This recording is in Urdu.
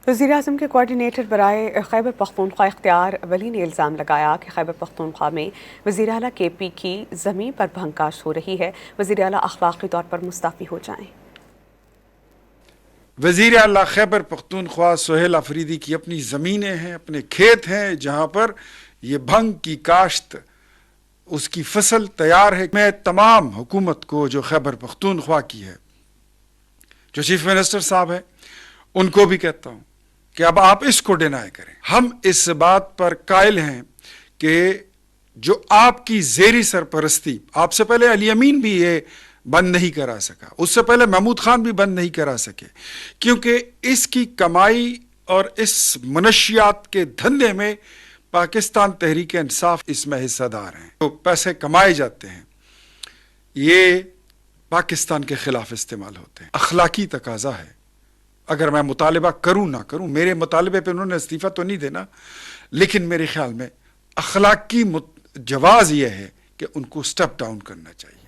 وزیراعظم کے کوارڈینیٹر برائے خیبر پختونخوا اختیار ولی نے الزام لگایا کہ خیبر پختونخوا میں وزیر اعلیٰ کے پی کی زمین پر بھنگکاش ہو رہی ہے، وزیر اعلیٰ اخلاقی طور پر مستعفی ہو جائیں۔ وزیر اعلیٰ خیبر پختونخوا سہیل آفریدی کی اپنی زمینیں ہیں، اپنے کھیت ہیں جہاں پر یہ بھنگ کی کاشت، اس کی فصل تیار ہے۔ میں تمام حکومت کو جو خیبر پختونخوا کی ہے، جو چیف منسٹر صاحب ہیں، ان کو بھی کہتا ہوں کہ اب آپ اس کو ڈینائی کریں۔ ہم اس بات پر قائل ہیں کہ جو آپ کی زیری سرپرستی، آپ سے پہلے علی امین بھی یہ بند نہیں کرا سکا، اس سے پہلے محمود خان بھی بند نہیں کرا سکے، کیونکہ اس کی کمائی اور اس منشیات کے دھندے میں پاکستان تحریک انصاف اس میں حصہ دار ہیں۔ تو پیسے کمائے جاتے ہیں، یہ پاکستان کے خلاف استعمال ہوتے ہیں۔ اخلاقی تقاضا ہے، اگر میں مطالبہ کروں نہ کروں، میرے مطالبے پہ انہوں نے استعفیٰ تو نہیں دینا، لیکن میرے خیال میں اخلاقی جواز یہ ہے کہ ان کو سٹیپ ڈاؤن کرنا چاہیے۔